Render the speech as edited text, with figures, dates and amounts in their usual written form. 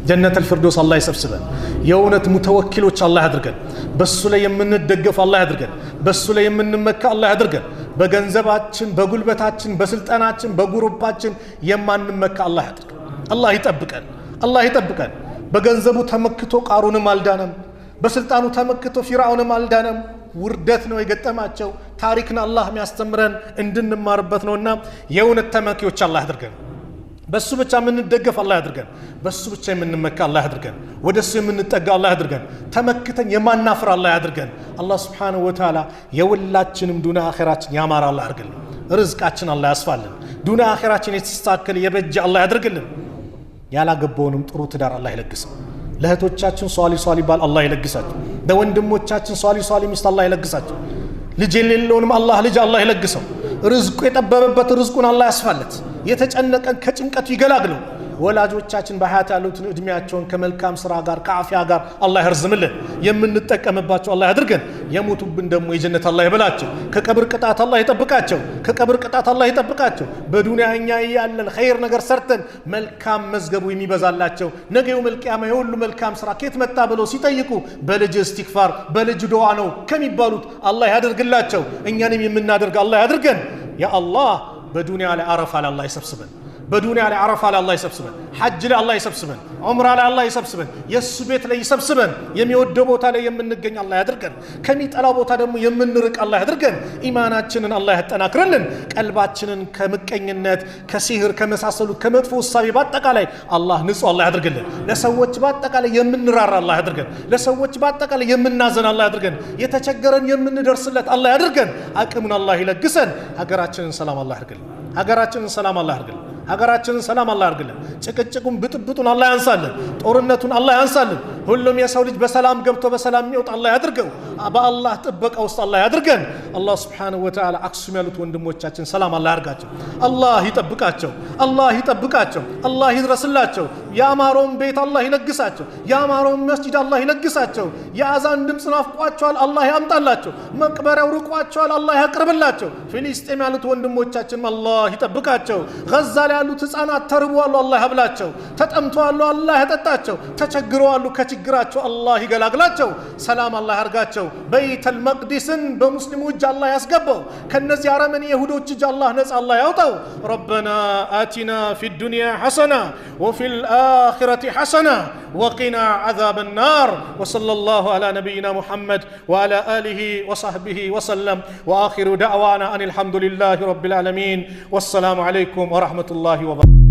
ጀነተል ፊርደውስ አላህ ይሰብስበን። የእውነት ሙተወኪሎች አላህ ያድርገን። በሱ ላይ የምንደገፍ አላህ ያድርገን። በሱ ላይ የምንመካ አላህ ያድርገን። በገንዘባችን፣ በጉልበታችን፣ በስልጣናችን፣ በግሩፓችን የማንመካ አላህ ያድርገን። አላህ ይጠብቀን። አላህ ይጠብቀን። በገንዘቡ ተመክቶ ቃሩንም አልዳነም። በስልጣኑ ተመክቶ ፊርዓውንም አልዳነም። ውርደት ነው የገጠማቸው። ታሪክን አላህ የሚያስተምረን እንድንማርበት ነውና የእውነት ተመኪዎች አላህ ያድርገን። በሱ ብቻ የምንደገፍ አላህ ያድርገን። በሱ ብቻ የምንመካ አላህ ያድርገን። ወደሱ የምንጠጋ አላህ ያድርገን። ተመክተን የማናፍር አላህ ያድርገን። አላህ ሱብሓነሁ ወተዓላ የሁላችንም ዱንያ አኺራችን ያማረ አላህ ያድርግልን። ርዝቃችን አላህ ያስፋልን። ዱንያ አኺራችን የተስተካከለ የበጀ አላህ ያድርግልን። ያላገባውንም ጥሩ ትዳር አላህ ይለግሰን። ለእህቶቻችን ሷሊ ባል አላህ ይለግሳቸው። ለወንድሞቻችን ሷሊ ሚስት አላህ ይለግሳቸው። ልጅ የሌለውንም ልጅ አላህ ይለግሰው። ርዝቁ የጠበበበት ርዝቁን አላህ ያስፋለት። የተጨነቀን ከጭንቀቱ ይገላግለው። ወላጆቻችን በሐያት ያሉትን እድሜያቸውን ከመልካም ስራ ጋር ከአፊያ ጋር አላህ ያርዝምልን። የምንጠቀምባቸው አላህ ያድርገን። የሞቱብን ደግሞ የጀነት አላህ ይበላቸው። ከቀብር ቅጣት አላህ ይጠብቃቸው። ከቀብር ቅጣት አላህ ይጠብቃቸው። በዱንያ እኛ ያለን ኸይር ነገር ሰርተን መልካም መዝገቡ የሚበዛላቸው ነገ የውመል ቂያማ የሁሉ መልካም ስራ ከየት መጣ ብለው ሲጠይቁ በልጅ እስትግፋር በልጅ ዱዓ ነው ከሚባሉት አላህ ያደርግላቸው። እኛንም የምናደርግ አላህ ያድርገን። ያ አላህ በዱንያ ላይ አረፋ ላይ አላህ ይሰብስበን። በዱንያ ላይ አረፋ ላይ አላህ ይሰብስበን። ሐጅ ላይ አላህ ይሰብስበን። ዑምራ ላይ አላህ ይሰብስበን። የሱ ቤት ላይ ይሰብስበን። የሚወደው ቦታ ላይ የምንገኝ አላህ ያድርገን። ከሚጠላው ቦታ ደግሞ የምንርቅ አላህ ያድርገን። ኢማናችንን አላህ ያጠናክርልን። ቀልባችንን ከምቀኝነት፣ ከሲህር ከመሳሰሉት ከመጥፎ ውሳቤ በአጠቃላይ አላህ ንጹህ አላህ ያድርግልን። ለሰዎች በአጠቃላይ የምንራራ አላህ ያድርገን። ለሰዎች በአጠቃላይ የምናዘን አላህ ያድርገን። የተቸገረን የምንደርስለት አላህ ያድርገን። አቅሙን አላህ ይለግሰን። ሀገራችንን ሰላም አላህ ያድርግልን። ሀገራችንን ሰላም አላህ ያድርግልን። ሀገራችንን ሰላም አላህ ያድርግልን። ጭቅጭቁን ብጥብጡን አላህ ያንሳልን። ጦርነቱን አላህ ያንሳልን። ሁሉም የሰው ልጅ በሰላም ገብቶ በሰላም የሚወጣ አላህ ያድርገው። በአላህ ጥበቃ ውስጥ አላህ ያድርገን። አላህ ሱብሓነሁ ወተዓላ አክሱም ያሉት ወንድሞቻችን ሰላም አላህ ያድርጋቸው። አላህ ይጠብቃቸው። አላህ ይጠብቃቸው። አላህ ይድረስላቸው። ያማረውን ቤት አላህ ይለግሳቸው። ያማረውን መስጂድ አላህ ይለግሳቸው። የአዛን ድምፅ ናፍቋቸዋል፣ አላህ ያምጣላቸው። መቅበሪያው ርቋቸዋል፣ አላህ ያቅርብላቸው። ፊሊስጤም ያሉት ወንድሞቻችን አላህ ይጠብቃቸው። ገዛ ላይ ያሉት ህፃናት ተርበዋል፣ አላህ ያብላቸው። ተጠምተዋል፣ አላህ ያጠጣቸው። ተቸግረዋል፣ ከችግራቸው አላህ ይገላግላቸው። ሰላም አላህ ያርጋቸው። በይተል መቅዲስን በሙስሊሙ እጅ አላህ ያስገባው። ከነዚህ አረመኔ ይሁዶች እጅ አላህ ነፃ አላህ ያውጣው። ረበና አቲና ፊ ዱንያ ሐሰና ወፊል አኺረቲ ሐሰና ወቂና ዐዛበ ናር ወሰለላሁ ዐላ ነቢይና ሙሐመድ ወዐላ አሊሂ ወሰህቢሂ ወሰለም ወአኺሩ ደዕዋና አኒል ሐምዱሊላሂ ረቢል ዓለሚን ወሰላሙ ዐለይኩም ወረሕመቱላሂ ወበረካቱህ።